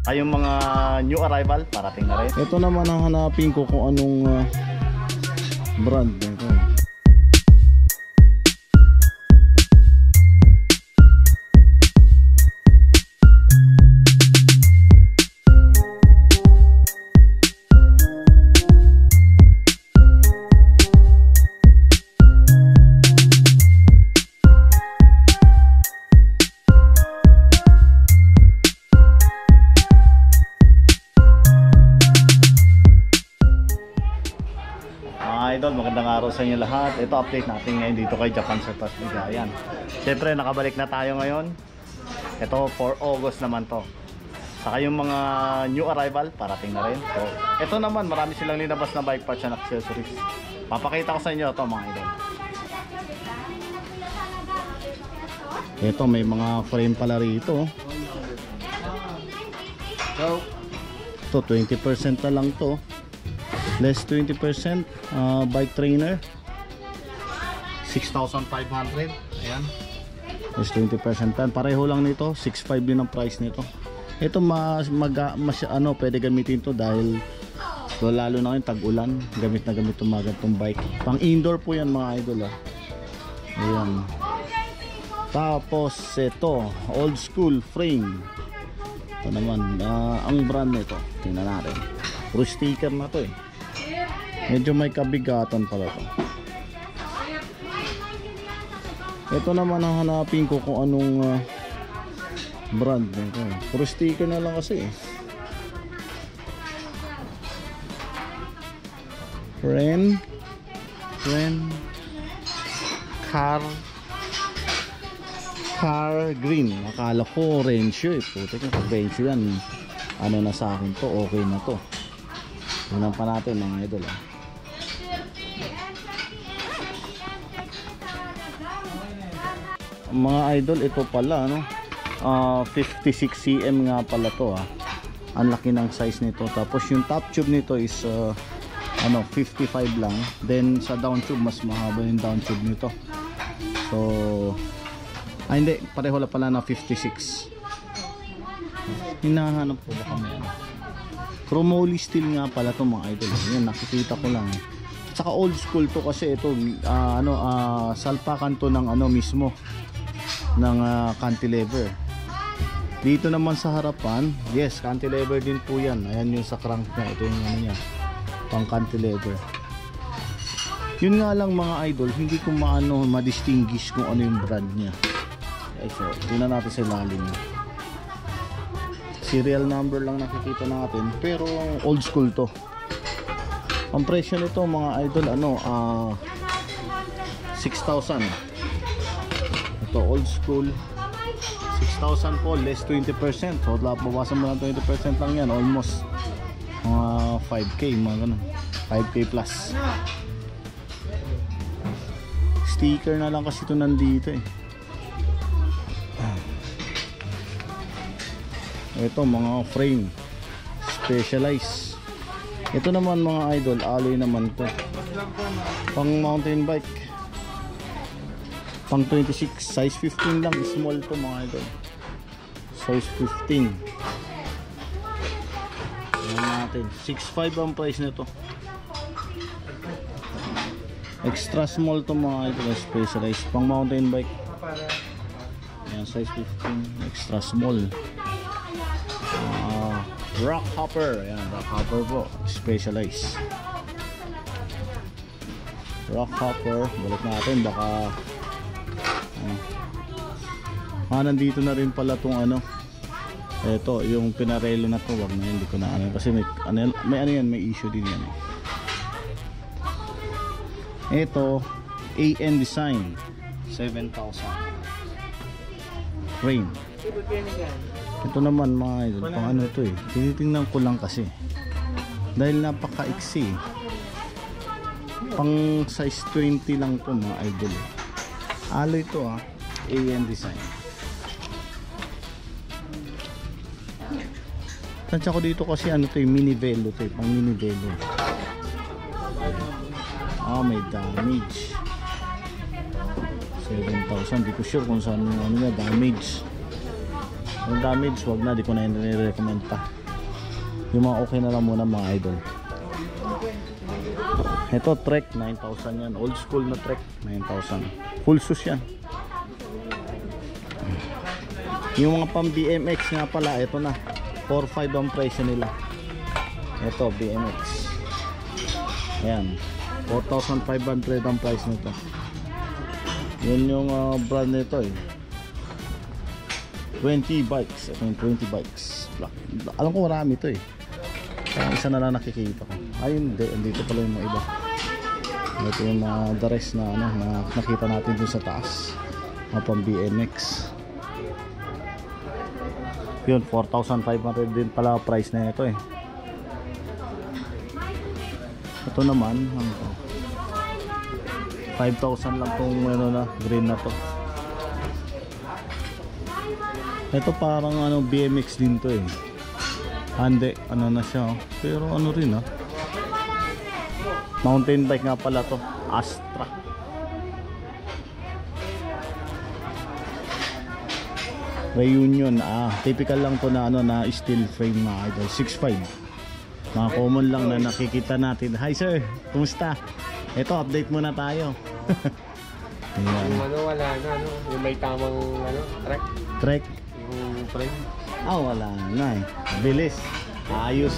Ay, yung mga new arrival, parating na rin. Ito naman ang hanapin ko kung anong brand nito. Idol, magandang araw sa inyo lahat. Ito update natin ngayon dito kay Japan Surplus Bigayan. Siyempre nakabalik na tayo ngayon. Ito for August naman to. Saka yung mga new arrival, parating na rin. So, ito naman marami silang linabas na bike parts and accessories. Papakita ko sa inyo ito mga idol. Ito may mga frame pala rito. Ito 20% na lang to. Less 20%, bike trainer 6,500. Ayan, less 20% pan. Pareho lang nito, 6,500 din ang price nito. Ito pwede gamitin to dahil lalo na yung tag-ulan, gamit na gamit itong mga ganitong bike. Pang indoor po yan mga idol. Ayan. Tapos ito, old school frame. Ito naman, ang brand nito, tingnan natin. Puro sticker na to eh. Medyo may kabigatan pala to. Ito naman ang hanapin ko kung anong brand nito. Puro sticker na lang kasi eh. Ren Car Green. Akala ko Rensho eh. Puti ka pag Rensho yan, ano na sa akin to, okay na to. Tingnan pa natin mga idol. Mga idol, ito pala no, 56 cm nga pala to ang laki ng size nito. Tapos yung top tube nito is 55 lang. Then sa down tube mas mahaba yung down tube nito. So hindi, pareho lang pala na 56. Hinahanap ko ba kami chromoly steel nga pala to mga idol. Yan, nakikita ko lang. Saka old school to kasi ito salpakan to ng mismo ng cantilever. Dito naman sa harapan, yes, cantilever din po yan. Ayan yung sa crank niya. Ito yung niya, pang cantilever. Yun nga lang mga idol, hindi ko ma-distinguish kung ano yung brand niya. Okay, so tingnan natin sa ilalim niya. Serial number lang nakikita natin, pero old school to. Ang presyo nito mga idol 6,000. Ito old school 6,000 po, less 20%. So bawasan mo lang 20% lang yan, almost 5K, mga ganun, 5K plus. Sticker na lang kasi ito nandito eh. Ito mga frame Specialized. Ito naman mga idol, alloy naman to, pang mountain bike, pang 26, size 15 lang, small to mga idol, size 15. Ayan natin, 6,500 ang price nito. Extra small to mga idol, Specialized, pang mountain bike. Ayan, size 15, extra small. Rock hopper, ayan, rock hopper po, Specialized. Rock hopper, balik natin, baka nandito na rin pala tong ito, yung pinarelo na to, wag na, hindi ko na kasi may issue din yan Ito AN Design 7,000 frame. Ito naman mga idol, pang ito eh, tinitingnan ko lang kasi Dahil napaka-iksi. Pang size 20 lang to mga idol. Alo ito AN design. Tansya ko dito kasi ano to yung mini velo to, pang mini velo. May damage. 7,000. Di ko sure kung saan yung ano niya, damage. Yung damage, wag na, di ko na i-recommend pa. Yung mga okay na lang muna mga idol. Ito Trek 9,000 yan, old school na Trek 9,000. Full sus yan. Yung mga pang BMX nga pala, ito na 4,500 ang presyo nila. Ito BMX, ayan, 4,500 ang price nito. Yun yung brand nito 20 bikes. Ito yung 20 bikes. Alam ko marami ito isa na lang nakikita ko. Ayun, dito pala yung mga iba. Ito yung mga the rest na ano na nakita natin dun sa taas, mga pang BMX. Yun, 4,500 din pala price na ito Ito naman 5,000 lang tong ano na green na to. Ito parang ano BMX din to Hindi, ano na siya pero ano rin mountain bike nga pala to, Astra. Reunion, typical lang to na ano na steel frame mga idol, 6.5. Mga common lang na nakikita natin. Hi sir, kumusta? Ito, update muna tayo. Yung ano, wala na, yung may tamang ano, Trek? Yung frame. Wala na bilis. Ayos.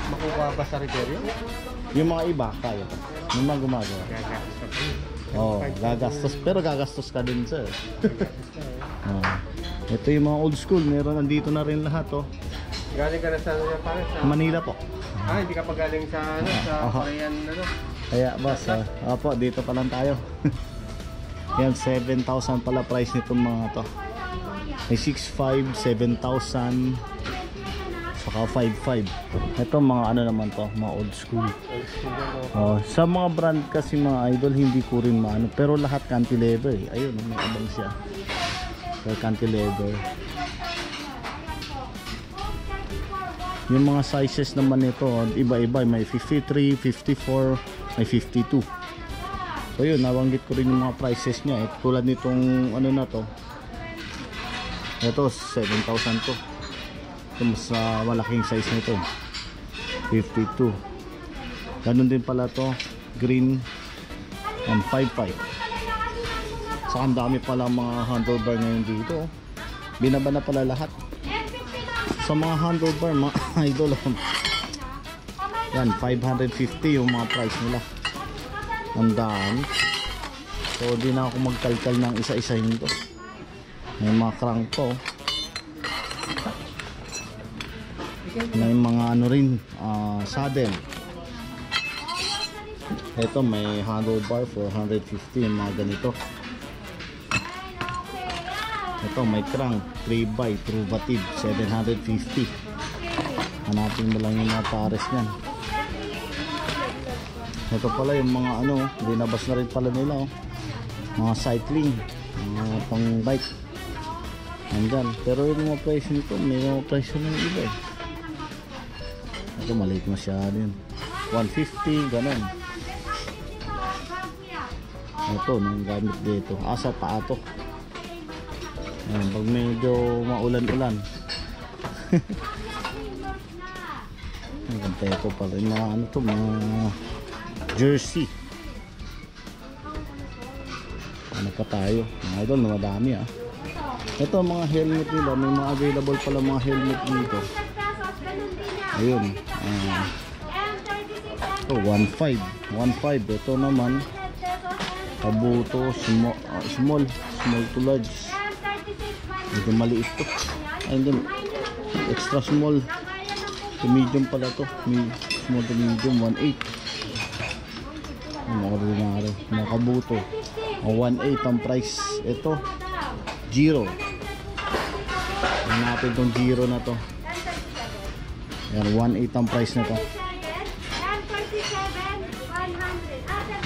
Makukuha ba sa repair yun? Yung mga iba, kaya pa. Yung mga gumagawa. Gagastos. Pero gagastos ka din sir. Ito yung mga old school. Meron nandito na rin lahat Galing ka na sa Manila po. Hindi ka pa galing sa ano, sa Korean ano. Kaya boss, opo, dito pa lang tayo. Yan, 7,000 pala price nitong mga to. May 6,500, 7,000, saka 5,500. Ito mga ano naman to, mga old school. Sa mga brand kasi mga idol, hindi ko rin maano. Pero lahat cantilever Ayun, may abang siya. So, cantilever. Yung mga sizes naman nito, iba-iba. May 53, 54, may 52. So yun, nabanggit ko rin yung mga prices niya. Tulad nitong ano na to. Ito, 7,000 to. Ito mas malaking size nito. 52. Ganun din pala to. Green. 5,500. Saka ang dami pala mga handlebar ngayon dito. Binaba na pala lahat. Sa mga handlebar mga idol, yan 550 yung mga price nila. Ang daan. So di na ako magkalkal ng isa-isahin to. May mga crank to. May mga ano rin, saddle. Ito may handlebar 450 yung mga ganito. Ito may crank 3x Truvative 750. Hanapin mo lang yung mga pares nyan. Ito pala yung mga ano, binabas na rin pala nila mga cycling, mga pang bike. Andyan, pero yung mga price nito, may mga price ng iba Ito maliit masyado yun, 150 ganun. Ito nang gamit dito, sa paa to. Pag medyo maulan-ulan. Ang ganda ito pala yung mga ano to, mga jersey. Ano pa tayo? Mga idol, madami Ito mga helmet nila, may mga available pala mga helmet dito. Ayun. Ito 1.5. 1.5. Ito naman Kabuto small to large. Medyo maliit to. Ayun, extra small to medium pala to. Small to medium 1.8. Mga Kabuto 1.8 ang price. Ito Giro. Tingnan natin tong Giro na to. Yan, 1.8 ang price nito.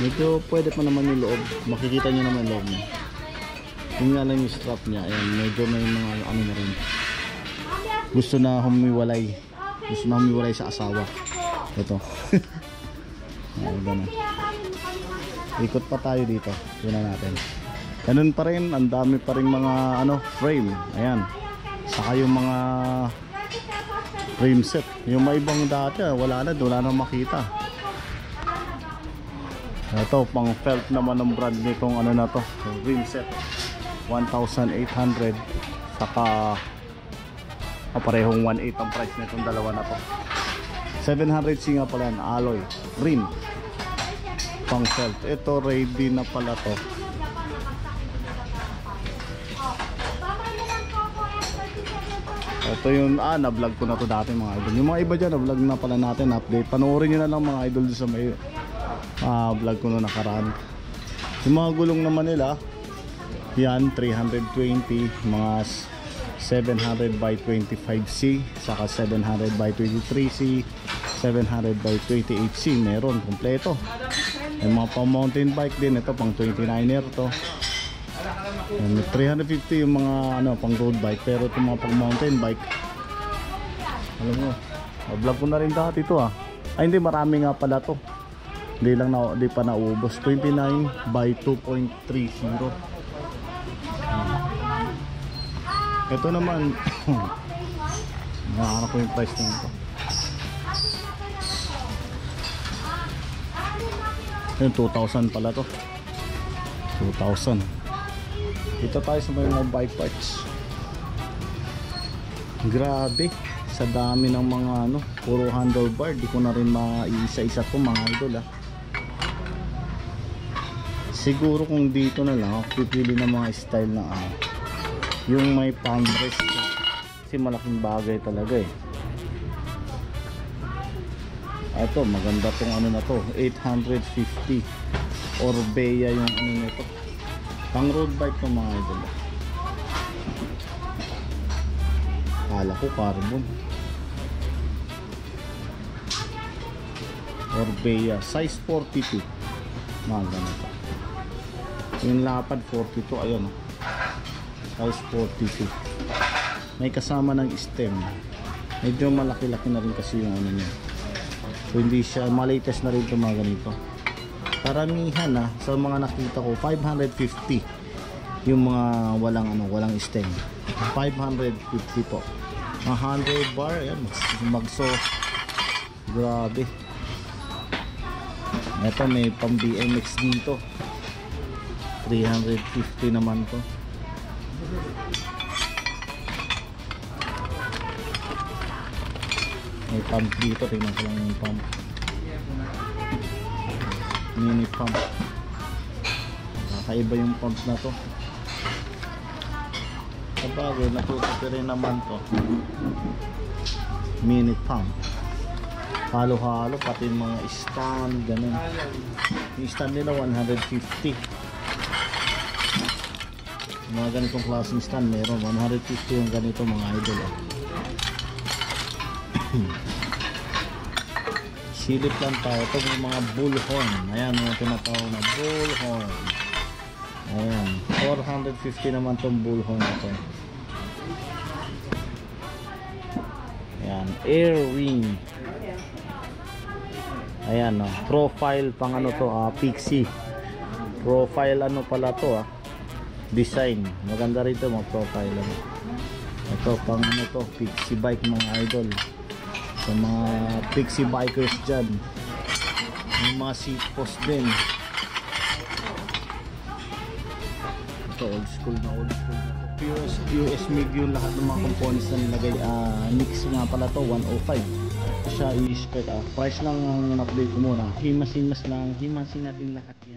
Medyo pwede pa naman yung loob. Makikita nyo naman yung loob niya. Yung nga lang yung strap niya. Ayan, medyo may mga ano na rin. Gusto na humiwalay. Gusto na humiwalay sa asawa. Ito. Ayan, ikot pa tayo dito. Yun na natin. Ganun pa rin. Ang dami pa rin mga ano, frame. Ayan. Saka yung mga frame set. Yung may ibang dati, wala na makita. Ito, pang felt naman ng brand nitong ano na to, rim set 1,800. Saka parehong 1.8 ang price nitong dalawa na to. 700C nga pala yan, alloy rim pang felt. Ito ready na pala to. Ito yung na-vlog ko na to dati mga idol. Yung mga iba dyan, na-vlog na pala natin, update. Panoorin nyo na lang mga idol sa may vlog ko na nakaraan. Yung mga gulong naman nila, yan 320, mga 700 by 25C, saka 700 by 23C, 700 by 28C, meron kompleto. Yung mga pang mountain bike din, ito pang 29er to. 350 yung mga ano pang road bike, pero itong mga pang mountain bike, alam mo, vlog ko na rin dati ito ay hindi, marami nga pala to. Hindi pa naubos. 29 by 2.30. Ito naman nakahanap ko yung price nito. Yung 2,000 pala to. 2,000. Dito tayo sa mga bike parts. Grabe, sa dami ng mga ano, puro handlebar. Di ko na rin maiisa-isa to mga idol Siguro kung dito na lang ako pipili ng mga style na yung may palm rest, kasi malaking bagay talaga Ito maganda tong ano na to, 850 Orbea yung ano nito, pang road bike to mga idol. Kala ko carbon. Orbea size 42, mga ganito. Yung lapad 42, ayun size 42. May kasama ng stem. Medyo malaki-laki na rin kasi yung ano niya. So hindi siya, latest na rin ito mga ganito. Karamihan sa mga nakita ko 550 yung mga walang stem. 550 po. 100 bar, ayan, magso. Grabe. Ito may pang BMX dito. 350 naman to. May pump dito, tingnan ko lang yung pump. Mini pump. Kakaiba yung pump na to. Sabagay, natutupi rin naman to. Mini pump. Halo-halo, pati yung mga stand, ganun. Yung stand nila 150. Mga ganitong klaseng stand meron 150 yung ganito mga idol silip lang tayo. Ito yung mga bullhorn, ayan yung tinatawag na bullhorn. Ayan 450 naman tong bullhorn na to. Ayan, air ring. Ayan profile pang ano to, Pixie profile ano pala to design. Maganda rito mga profile ito pang ano to, Pixie bike mga idol. Sa mga Pixie bikers dyan, yung mga seat post din. Ito old school na US MIG yung lahat ng mga components na nilagay. Mix nga pala to 105 siya i-spec. Price lang ang update ko muna. Himasin natin lahat yan.